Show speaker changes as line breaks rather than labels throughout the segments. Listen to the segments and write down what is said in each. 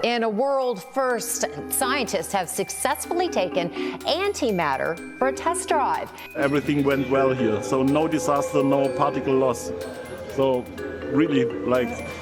In a world first, scientists have successfully taken antimatter for a test drive.
Everything went well here, so no disaster, no particle loss. So really,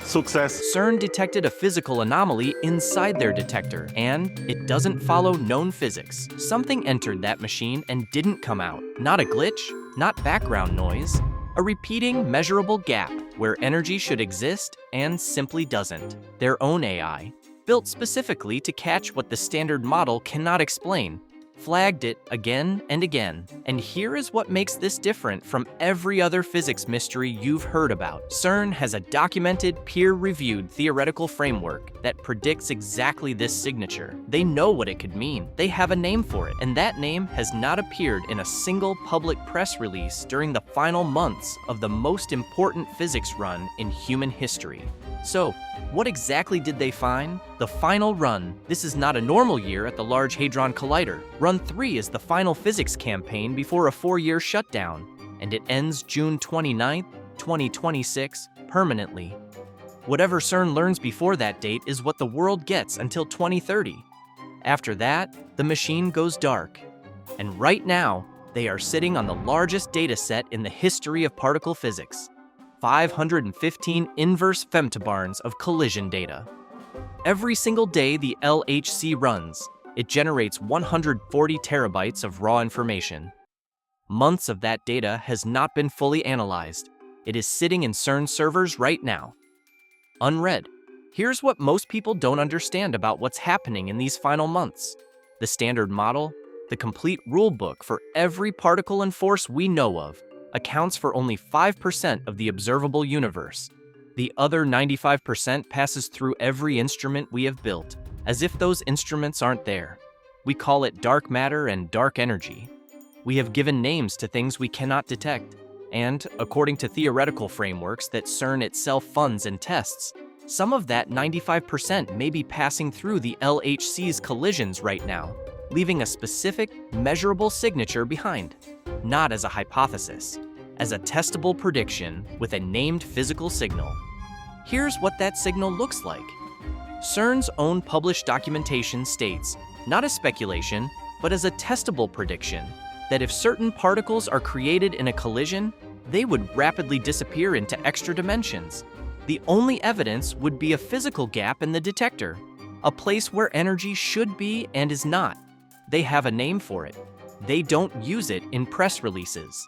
success.
CERN detected a physical anomaly inside their detector, and it doesn't follow known physics. Something entered that machine and didn't come out. Not a glitch, not background noise, a repeating, measurable gap where energy should exist and simply doesn't. Their own AI, built specifically to catch what the standard model cannot explain, flagged it again and again. And here is what makes this different from every other physics mystery you've heard about. CERN has a documented, peer-reviewed theoretical framework that predicts exactly this signature. They know what it could mean. They have a name for it, and that name has not appeared in a single public press release during the final months of the most important physics run in human history. So, what exactly did they find? The final run. This is not a normal year at the Large Hadron Collider. Run 3 is the final physics campaign before a 4-year shutdown, and it ends June 29, 2026, permanently. Whatever CERN learns before that date is what the world gets until 2030. After that, the machine goes dark. And right now, they are sitting on the largest data set in the history of particle physics. 515 inverse femtobarns of collision data. Every single day the LHC runs, it generates 140 terabytes of raw information. Months of that data has not been fully analyzed. It is sitting in CERN servers right now. Unread. Here's what most people don't understand about what's happening in these final months. The standard model, the complete rulebook for every particle and force we know of, accounts for only 5% of the observable universe. The other 95% passes through every instrument we have built, as if those instruments aren't there. We call it dark matter and dark energy. We have given names to things we cannot detect, and, according to theoretical frameworks that CERN itself funds and tests, some of that 95% may be passing through the LHC's collisions right now, leaving a specific, measurable signature behind. Not as a hypothesis, as a testable prediction with a named physical signal. Here's what that signal looks like. CERN's own published documentation states, not as speculation, but as a testable prediction, that if certain particles are created in a collision, they would rapidly disappear into extra dimensions. The only evidence would be a physical gap in the detector, a place where energy should be and is not. They have a name for it. They don't use it in press releases.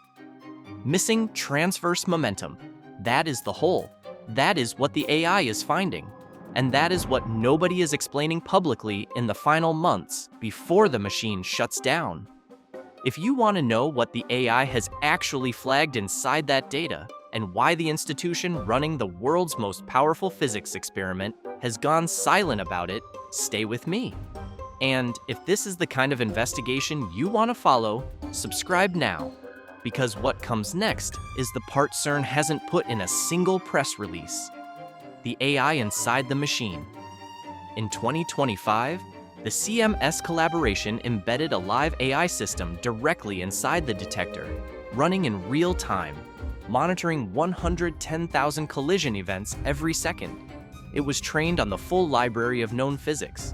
Missing transverse momentum. That is the hole. That is what the AI is finding. And that is what nobody is explaining publicly in the final months before the machine shuts down. If you want to know what the AI has actually flagged inside that data, and why the institution running the world's most powerful physics experiment has gone silent about it, stay with me. And if this is the kind of investigation you want to follow, subscribe now, because what comes next is the part CERN hasn't put in a single press release: the AI inside the machine. In 2025, the CMS collaboration embedded a live AI system directly inside the detector, running in real time, monitoring 110,000 collision events every second. It was trained on the full library of known physics,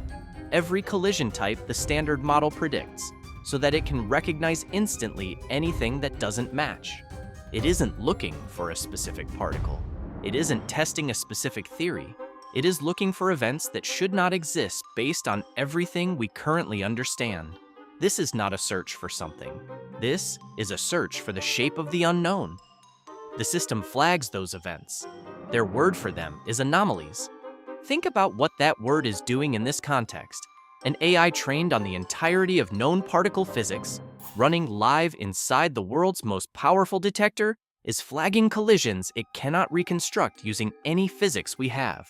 every collision type the standard model predicts, so that it can recognize instantly anything that doesn't match. It isn't looking for a specific particle. It isn't testing a specific theory. It is looking for events that should not exist based on everything we currently understand. This is not a search for something. This is a search for the shape of the unknown. The system flags those events. Their word for them is anomalies. Think about what that word is doing in this context. An AI trained on the entirety of known particle physics, running live inside the world's most powerful detector, is flagging collisions it cannot reconstruct using any physics we have.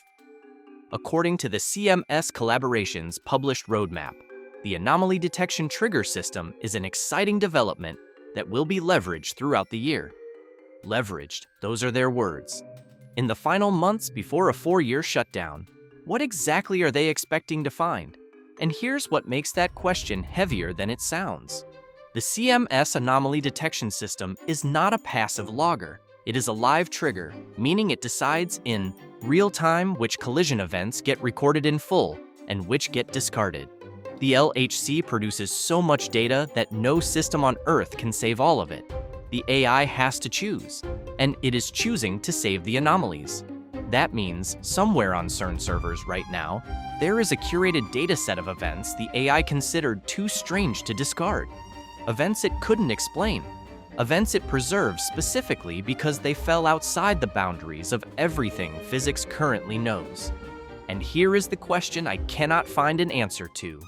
According to the CMS collaboration's published roadmap, the anomaly detection trigger system is an exciting development that will be leveraged throughout the year. Leveraged, those are their words. In the final months before a 4-year shutdown, what exactly are they expecting to find? And here's what makes that question heavier than it sounds. The CMS anomaly detection system is not a passive logger. It is a live trigger, meaning it decides in real time which collision events get recorded in full, and which get discarded. The LHC produces so much data that no system on Earth can save all of it. The AI has to choose, and it is choosing to save the anomalies. That means somewhere on CERN servers right now, there is a curated data set of events the AI considered too strange to discard. Events it couldn't explain. Events it preserved specifically because they fell outside the boundaries of everything physics currently knows. And here is the question I cannot find an answer to.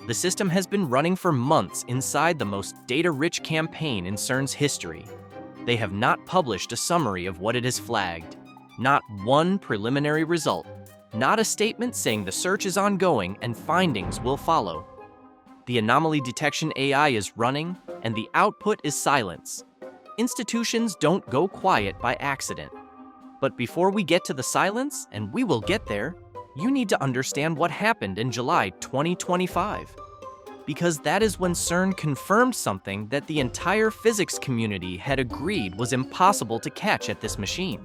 The system has been running for months inside the most data-rich campaign in CERN's history. They have not published a summary of what it has flagged. Not one preliminary result. Not a statement saying the search is ongoing and findings will follow. The anomaly detection AI is running, and the output is silence. Institutions don't go quiet by accident. But before we get to the silence, and we will get there, you need to understand what happened in July 2025. Because that is when CERN confirmed something that the entire physics community had agreed was impossible to catch at this machine.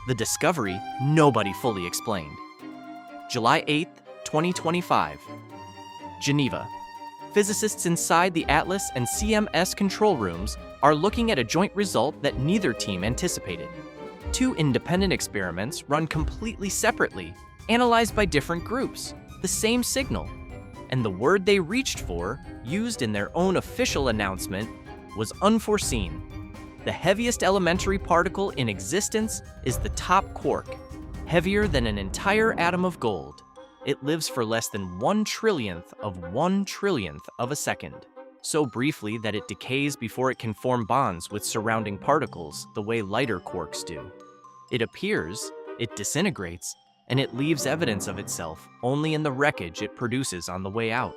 The discovery nobody fully explained. July 8th, 2025. Geneva. Physicists inside the ATLAS and CMS control rooms are looking at a joint result that neither team anticipated. Two independent experiments run completely separately, analyzed by different groups, the same signal. And the word they reached for, used in their own official announcement, was unforeseen. The heaviest elementary particle in existence is the top quark, heavier than an entire atom of gold. It lives for less than 1/1,000,000,000 of 1/1,000,000,000 of a second, so briefly that it decays before it can form bonds with surrounding particles the way lighter quarks do. It appears, it disintegrates, and it leaves evidence of itself only in the wreckage it produces on the way out.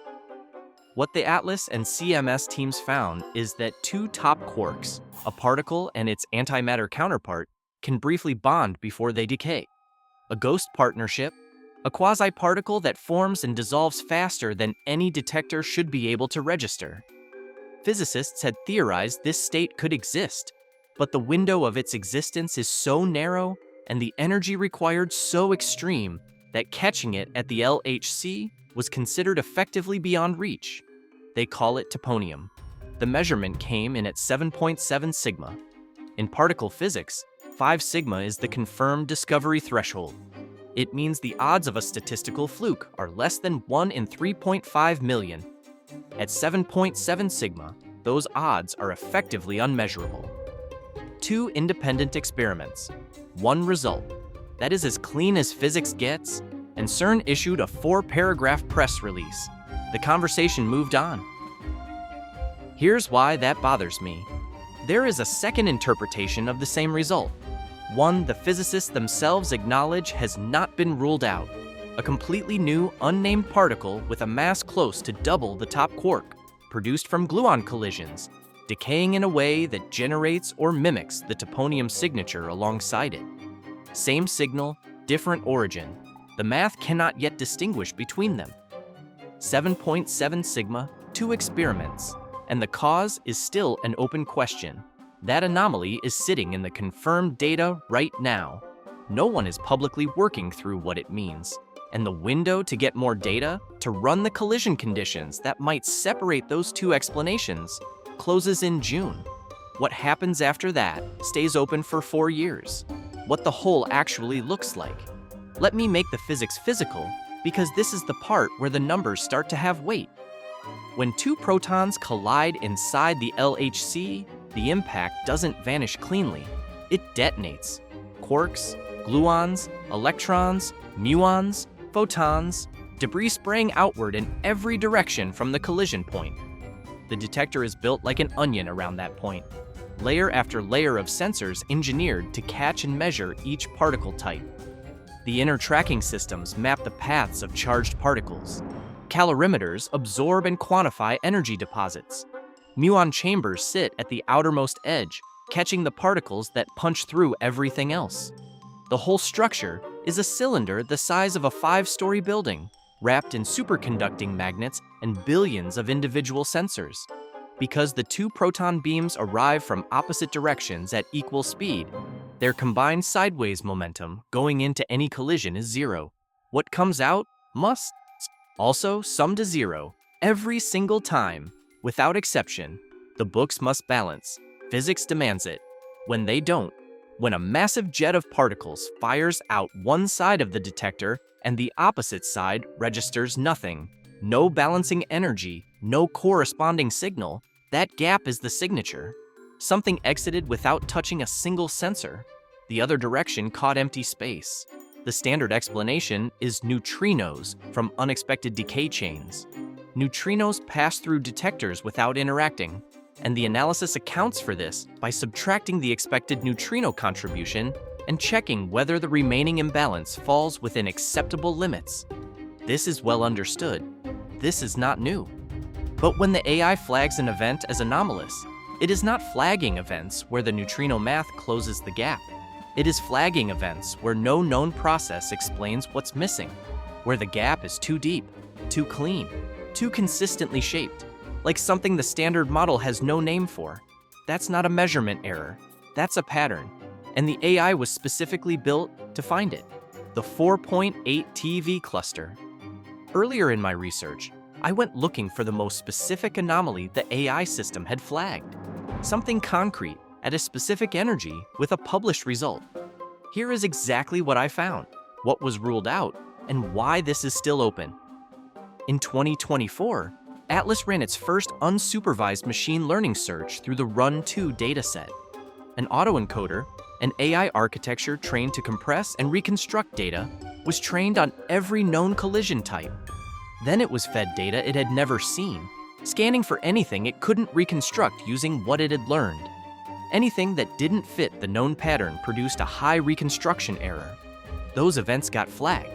What the ATLAS and CMS teams found is that two top quarks, a particle and its antimatter counterpart, can briefly bond before they decay. A ghost partnership, a quasi-particle that forms and dissolves faster than any detector should be able to register. Physicists had theorized this state could exist, but the window of its existence is so narrow and the energy required so extreme that catching it at the LHC was considered effectively beyond reach. They call it toponium. The measurement came in at 7.7 sigma. In particle physics, 5 sigma is the confirmed discovery threshold. It means the odds of a statistical fluke are less than 1 in 3.5 million. At 7.7 sigma, those odds are effectively unmeasurable. Two independent experiments. One result. That is as clean as physics gets, and CERN issued a 4-paragraph press release. The conversation moved on. Here's why that bothers me. There is a second interpretation of the same result. One the physicists themselves acknowledge has not been ruled out. A completely new, unnamed particle with a mass close to double the top quark, produced from gluon collisions, decaying in a way that generates or mimics the toponium signature alongside it. Same signal, different origin. The math cannot yet distinguish between them. 7.7 sigma, 2 experiments, and the cause is still an open question. That anomaly is sitting in the confirmed data right now. No one is publicly working through what it means. And the window to get more data, to run the collision conditions that might separate those two explanations, closes in June. What happens after that stays open for 4 years. What the whole actually looks like. Let me make the physics physical, because this is the part where the numbers start to have weight. When two protons collide inside the LHC, the impact doesn't vanish cleanly. It detonates. Quarks, gluons, electrons, muons, photons, debris spraying outward in every direction from the collision point. The detector is built like an onion around that point, layer after layer of sensors engineered to catch and measure each particle type. The inner tracking systems map the paths of charged particles. Calorimeters absorb and quantify energy deposits. Muon chambers sit at the outermost edge, catching the particles that punch through everything else. The whole structure is a cylinder the size of a 5-story building, wrapped in superconducting magnets and billions of individual sensors. Because the two proton beams arrive from opposite directions at equal speed, their combined sideways momentum going into any collision is 0. What comes out must Also sum to zero every single time, without exception. The books must balance. Physics demands it. When they don't, when a massive jet of particles fires out one side of the detector and the opposite side registers nothing, no balancing energy, no corresponding signal, that gap is the signature. Something exited without touching a single sensor. The other direction caught empty space. The standard explanation is neutrinos from unexpected decay chains. Neutrinos pass through detectors without interacting, and the analysis accounts for this by subtracting the expected neutrino contribution and checking whether the remaining imbalance falls within acceptable limits. This is well understood. This is not new. But when the AI flags an event as anomalous, it is not flagging events where the neutrino math closes the gap. It is flagging events where no known process explains what's missing, where the gap is too deep, too clean, too consistently shaped, like something the standard model has no name for. That's not a measurement error, that's a pattern, and the AI was specifically built to find it. The 4.8 TeV cluster. Earlier in my research, I went looking for the most specific anomaly the AI system had flagged, something concrete at a specific energy with a published result. Here is exactly what I found, what was ruled out, and why this is still open. In 2024, Atlas ran its first unsupervised machine learning search through the Run-2 dataset. An autoencoder, an AI architecture trained to compress and reconstruct data, was trained on every known collision type. Then it was fed data it had never seen, scanning for anything it couldn't reconstruct using what it had learned. Anything that didn't fit the known pattern produced a high reconstruction error. Those events got flagged.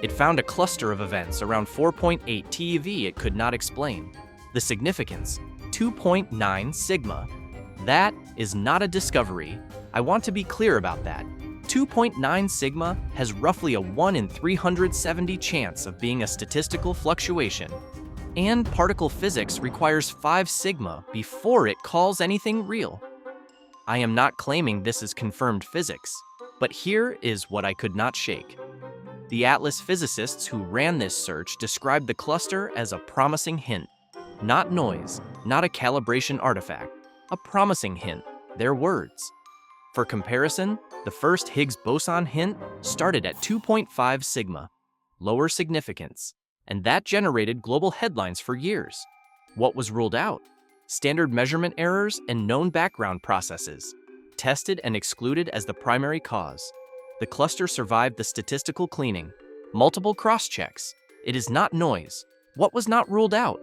It found a cluster of events around 4.8 TeV it could not explain. The significance, 2.9 sigma. That is not a discovery. I want to be clear about that. 2.9 sigma has roughly a 1 in 370 chance of being a statistical fluctuation. And particle physics requires 5 sigma before it calls anything real. I am not claiming this is confirmed physics, but here is what I could not shake. The Atlas physicists who ran this search described the cluster as a promising hint. Not noise, not a calibration artifact, a promising hint, their words. For comparison, the first Higgs boson hint started at 2.5 sigma, lower significance, and that generated global headlines for years. What was ruled out? Standard measurement errors and known background processes, tested and excluded as the primary cause. The cluster survived the statistical cleaning, multiple cross-checks. It is not noise. What was not ruled out?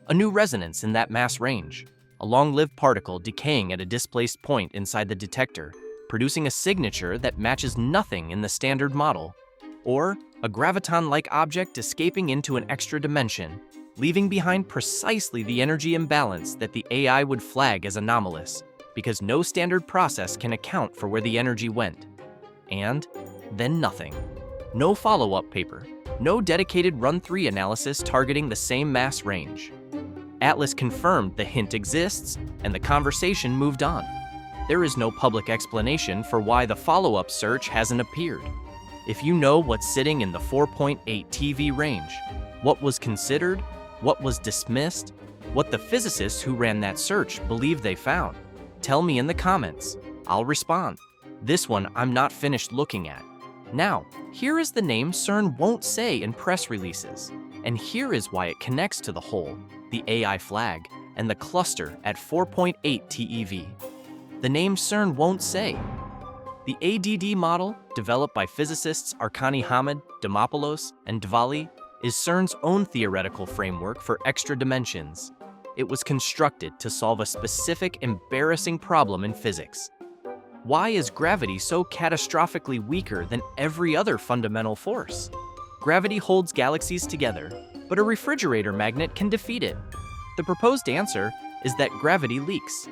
A new resonance in that mass range, a long-lived particle decaying at a displaced point inside the detector, producing a signature that matches nothing in the standard model, or a graviton-like object escaping into an extra dimension, leaving behind precisely the energy imbalance that the AI would flag as anomalous, because no standard process can account for where the energy went. And then nothing. No follow-up paper, no dedicated Run-3 analysis targeting the same mass range. Atlas confirmed the hint exists, and the conversation moved on. There is no public explanation for why the follow-up search hasn't appeared. If you know what's sitting in the 4.8 TeV range, what was considered, what was dismissed, what the physicists who ran that search believe they found, tell me in the comments. I'll respond. This one I'm not finished looking at. Now, here is the name CERN won't say in press releases, and here is why it connects to the whole, the AI flag, and the cluster at 4.8 TeV. The name CERN won't say. The ADD model, developed by physicists Arkani Hamid, Dimopoulos, and Dvali, is CERN's own theoretical framework for extra dimensions. It was constructed to solve a specific, embarrassing problem in physics. Why is gravity so catastrophically weaker than every other fundamental force? Gravity holds galaxies together, but a refrigerator magnet can defeat it. The proposed answer is that gravity leaks.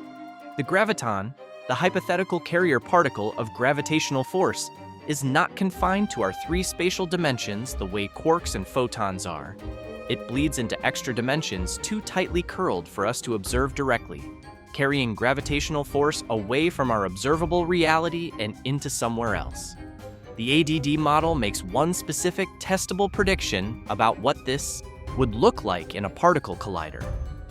The graviton, the hypothetical carrier particle of gravitational force, is not confined to our 3 spatial dimensions the way quarks and photons are. It bleeds into extra dimensions too tightly curled for us to observe directly, carrying gravitational force away from our observable reality and into somewhere else. The ADD model makes one specific testable prediction about what this would look like in a particle collider.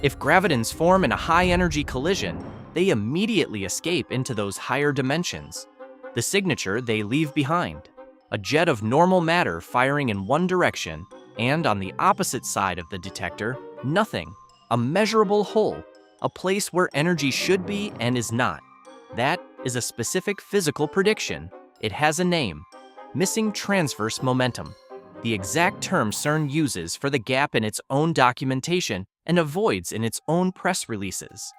If gravitons form in a high-energy collision, they immediately escape into those higher dimensions. The signature they leave behind: a jet of normal matter firing in one direction, and on the opposite side of the detector, nothing. A measurable hole, a place where energy should be and is not. That is a specific physical prediction. It has a name: missing transverse momentum, the exact term CERN uses for the gap in its own documentation and avoids in its own press releases.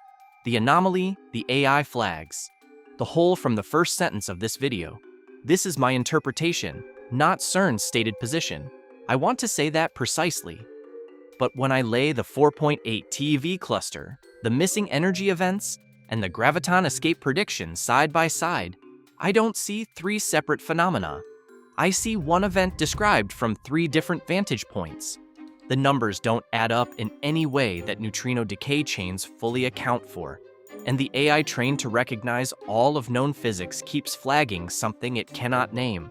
The anomaly, the AI flags. The whole from the first sentence of this video. This is my interpretation, not CERN's stated position. I want to say that precisely. But when I lay the 4.8 TeV cluster, the missing energy events, and the graviton escape prediction side by side, I don't see three separate phenomena. I see one event described from three different vantage points. The numbers don't add up in any way that neutrino decay chains fully account for, and the AI trained to recognize all of known physics keeps flagging something it cannot name.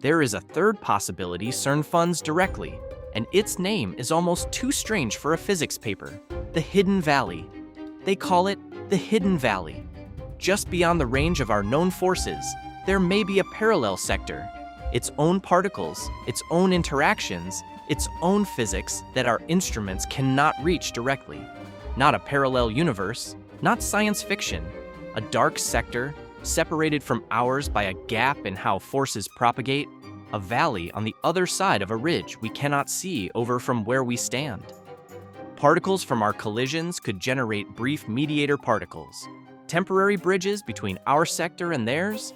There is a third possibility CERN funds directly, and its name is almost too strange for a physics paper: the Hidden Valley. They call it the Hidden Valley. Just beyond the range of our known forces, there may be a parallel sector, its own particles, its own interactions, its own physics that our instruments cannot reach directly. Not a parallel universe, not science fiction, a dark sector separated from ours by a gap in how forces propagate, a valley on the other side of a ridge we cannot see over from where we stand. Particles from our collisions could generate brief mediator particles, temporary bridges between our sector and theirs.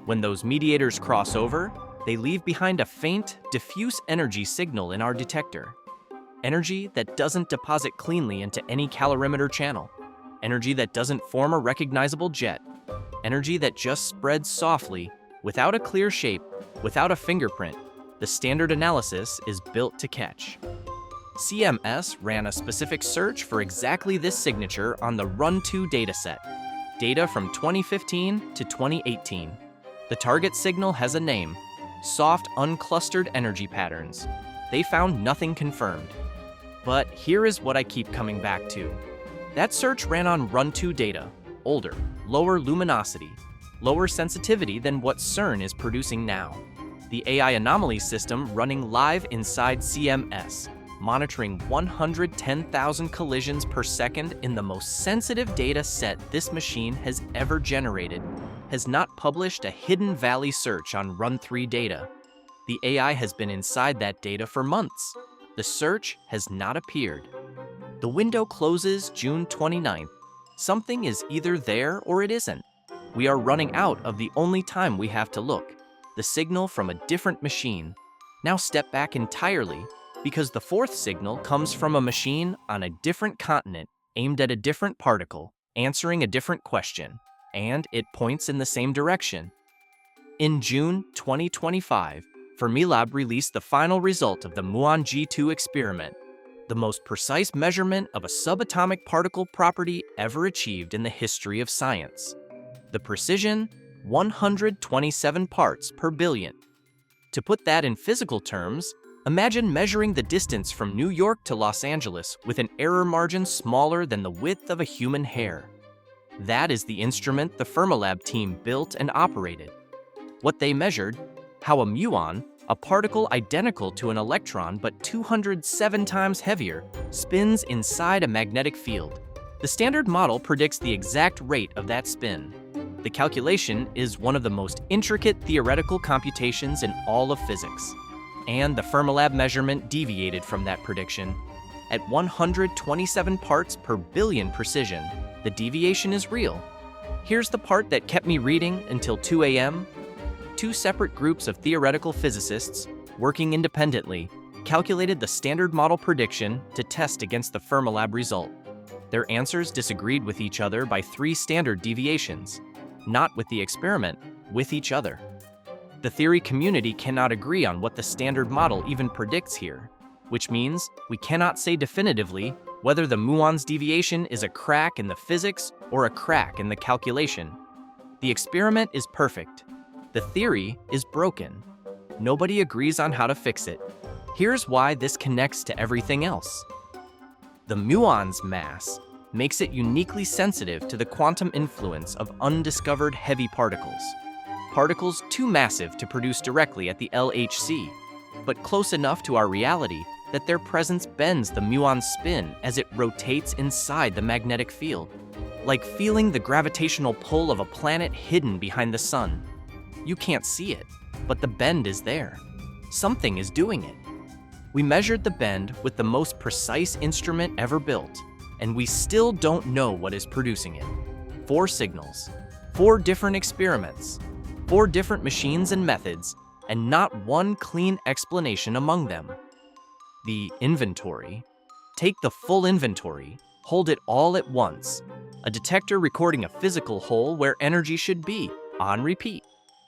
When those mediators cross over, they leave behind a faint, diffuse energy signal in our detector. Energy that doesn't deposit cleanly into any calorimeter channel. Energy that doesn't form a recognizable jet. Energy that just spreads softly, without a clear shape, without a fingerprint. The standard analysis is built to catch. CMS ran a specific search for exactly this signature on the Run2 dataset, data from 2015 to 2018. The target signal has a name: soft, unclustered energy patterns. They found nothing confirmed. But here is what I keep coming back to. That search ran on Run2 data, older, lower luminosity, lower sensitivity than what CERN is producing now. The AI Anomaly system running live inside CMS, monitoring 110,000 collisions per second in the most sensitive data set this machine has ever generated, has not published a Hidden Valley search on Run3 data. The AI has been inside that data for months. The search has not appeared. The window closes June 29th. Something is either there or it isn't. We are running out of the only time we have to look: the signal from a different machine. Now step back entirely, because the fourth signal comes from a machine on a different continent, aimed at a different particle, answering a different question, and it points in the same direction. In June 2025, Fermilab released the final result of the Muon G2 experiment, the most precise measurement of a subatomic particle property ever achieved in the history of science. The precision, 127 parts per billion. To put that in physical terms, imagine measuring the distance from New York to Los Angeles with an error margin smaller than the width of a human hair. That is the instrument the Fermilab team built and operated. What they measured: how a muon, a particle identical to an electron but 207 times heavier, spins inside a magnetic field. The standard model predicts the exact rate of that spin. The calculation is one of the most intricate theoretical computations in all of physics. And the Fermilab measurement deviated from that prediction. At 127 parts per billion precision, the deviation is real. Here's the part that kept me reading until 2 a.m. Two separate groups of theoretical physicists, working independently, calculated the standard model prediction to test against the Fermilab result. Their answers disagreed with each other by 3 standard deviations. Not with the experiment, with each other. The theory community cannot agree on what the standard model even predicts here, which means we cannot say definitively whether the muon's deviation is a crack in the physics or a crack in the calculation. The experiment is perfect. The theory is broken. Nobody agrees on how to fix it. Here's why this connects to everything else. The muon's mass makes it uniquely sensitive to the quantum influence of undiscovered heavy particles. Particles too massive to produce directly at the LHC, but close enough to our reality that their presence bends the muon's spin as it rotates inside the magnetic field, like feeling the gravitational pull of a planet hidden behind the sun. You can't see it, but the bend is there. Something is doing it. We measured the bend with the most precise instrument ever built, and we still don't know what is producing it. 4 signals, 4 different experiments, 4 different machines and methods, and not one clean explanation among them. The inventory. Take the full inventory, hold it all at once. A detector recording a physical hole where energy should be, on repeat.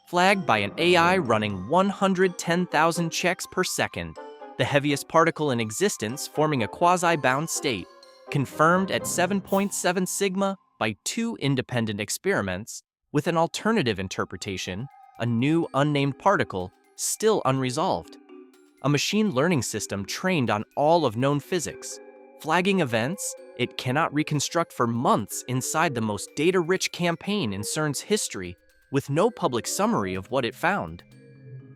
Flagged by an AI running 110,000 checks per second. The heaviest particle in existence forming a quasi-bound state. Confirmed at 7.7 sigma by 2 independent experiments, with an alternative interpretation, a new unnamed particle, still unresolved. A machine learning system trained on all of known physics, flagging events it cannot reconstruct for months inside the most data-rich campaign in CERN's history, with no public summary of what it found.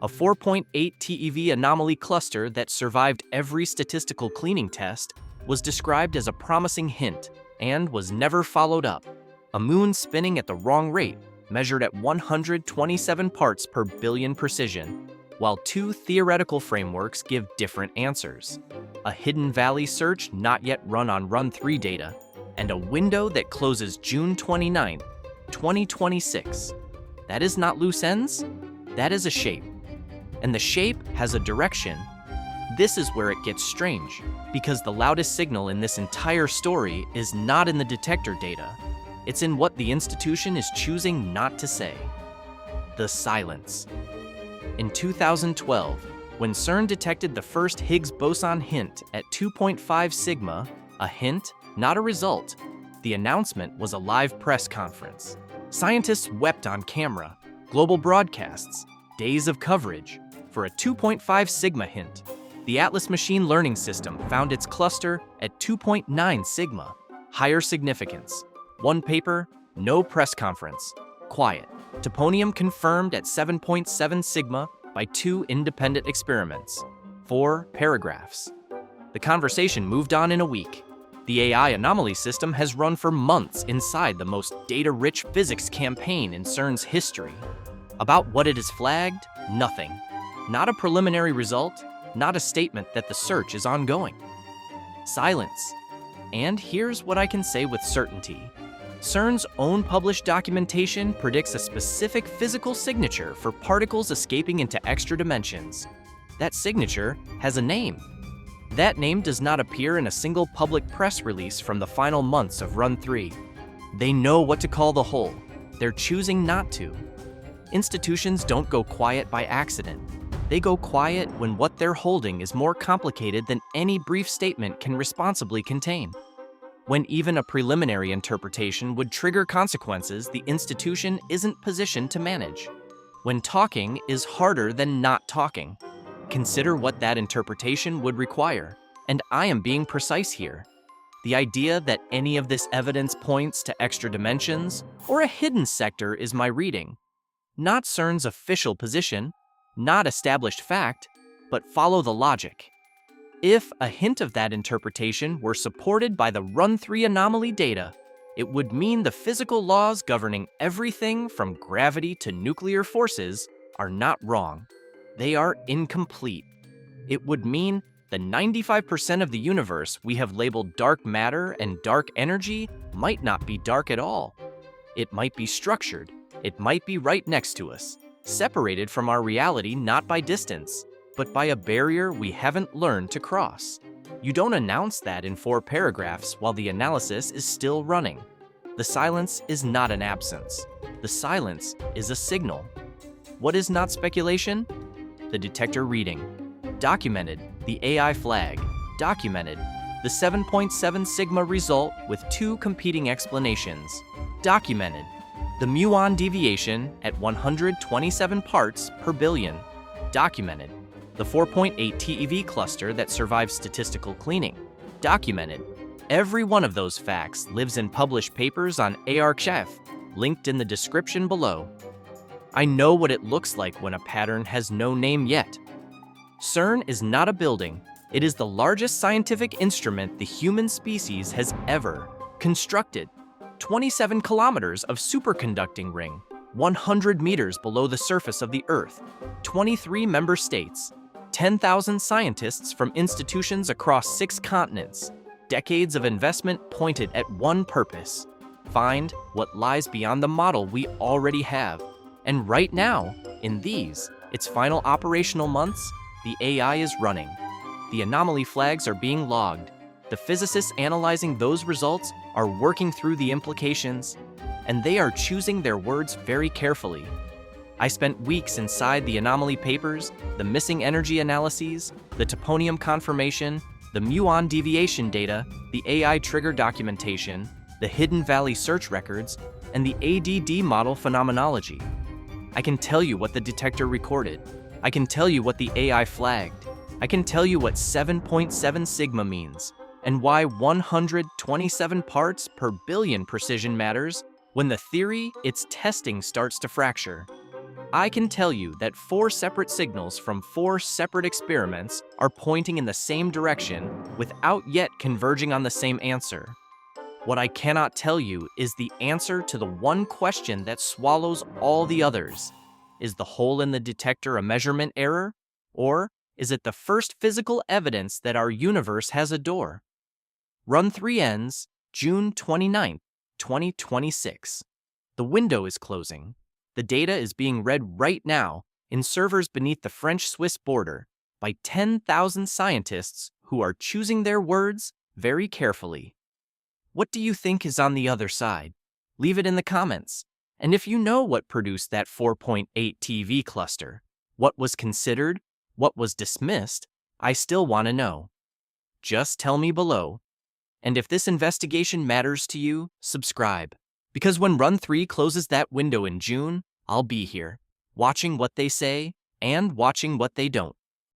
A 4.8 TeV anomaly cluster that survived every statistical cleaning test was described as a promising hint and was never followed up. A moon spinning at the wrong rate, measured at 127 parts per billion precision, while 2 theoretical frameworks give different answers. A hidden valley search not yet run on Run 3 data, and a window that closes June 29, 2026. That is not loose ends, that is a shape. And the shape has a direction. This is where it gets strange, because the loudest signal in this entire story is not in the detector data. It's in what the institution is choosing not to say. The silence. In 2012, when CERN detected the first Higgs boson hint at 2.5 sigma, a hint, not a result, the announcement was a live press conference. Scientists wept on camera, global broadcasts, days of coverage, for a 2.5 sigma hint. The Atlas machine learning system found its cluster at 2.9 sigma, higher significance. 1 paper, no press conference, quiet. Toponium confirmed at 7.7 sigma by 2 independent experiments. 4 paragraphs. The conversation moved on in a week. The AI Anomaly system has run for months inside the most data-rich physics campaign in CERN's history. About what it has flagged, nothing. Not a preliminary result, not a statement that the search is ongoing. Silence. And here's what I can say with certainty. CERN's own published documentation predicts a specific physical signature for particles escaping into extra dimensions. That signature has a name. That name does not appear in a single public press release from the final months of Run 3. They know what to call the hole. They're choosing not to. Institutions don't go quiet by accident. They go quiet when what they're holding is more complicated than any brief statement can responsibly contain. When even a preliminary interpretation would trigger consequences the institution isn't positioned to manage. When talking is harder than not talking. Consider what that interpretation would require, and I am being precise here. The idea that any of this evidence points to extra dimensions or a hidden sector is my reading. Not CERN's official position, not established fact, but follow the logic. If a hint of that interpretation were supported by the Run 3 anomaly data, it would mean the physical laws governing everything from gravity to nuclear forces are not wrong. They are incomplete. It would mean the 95% of the universe we have labeled dark matter and dark energy might not be dark at all. It might be structured. It might be right next to us, separated from our reality not by distance, but by a barrier we haven't learned to cross. You don't announce that in 4 paragraphs while the analysis is still running. The silence is not an absence. The silence is a signal. What is not speculation? The detector reading. Documented. The AI flag. Documented. The 7.7 sigma result with 2 competing explanations. Documented. The muon deviation at 127 parts per billion. Documented. the 4.8 TeV cluster that survived statistical cleaning. Documented. Every one of those facts lives in published papers on Archive, linked in the description below. I know what it looks like when a pattern has no name yet. CERN is not a building. It is the largest scientific instrument the human species has ever constructed. 27 kilometers of superconducting ring, 100 meters below the surface of the Earth, 23 member states, 10,000 scientists from institutions across 6 continents, decades of investment pointed at one purpose: find what lies beyond the model we already have. And right now, in its final operational months, the AI is running. The anomaly flags are being logged. The physicists analyzing those results are working through the implications, and they are choosing their words very carefully. I spent weeks inside the anomaly papers, the missing energy analyses, the toponium confirmation, the muon deviation data, the AI trigger documentation, the Hidden Valley search records, and the ADD model phenomenology. I can tell you what the detector recorded. I can tell you what the AI flagged. I can tell you what 7.7 sigma means, and why 127 parts per billion precision matters when the theory it's testing starts to fracture. I can tell you that 4 separate signals from 4 separate experiments are pointing in the same direction without yet converging on the same answer. What I cannot tell you is the answer to the one question that swallows all the others. Is the hole in the detector a measurement error? Or is it the first physical evidence that our universe has a door? Run 3 ends, June 29, 2026. The window is closing. The data is being read right now in servers beneath the French-Swiss border by 10,000 scientists who are choosing their words very carefully. What do you think is on the other side? Leave it in the comments. And if you know what produced that 4.8 TeV cluster, what was considered, what was dismissed, I still want to know. Just tell me below. And if this investigation matters to you, subscribe. Because when Run 3 closes that window in June, I'll be here, watching what they say and watching what they don't.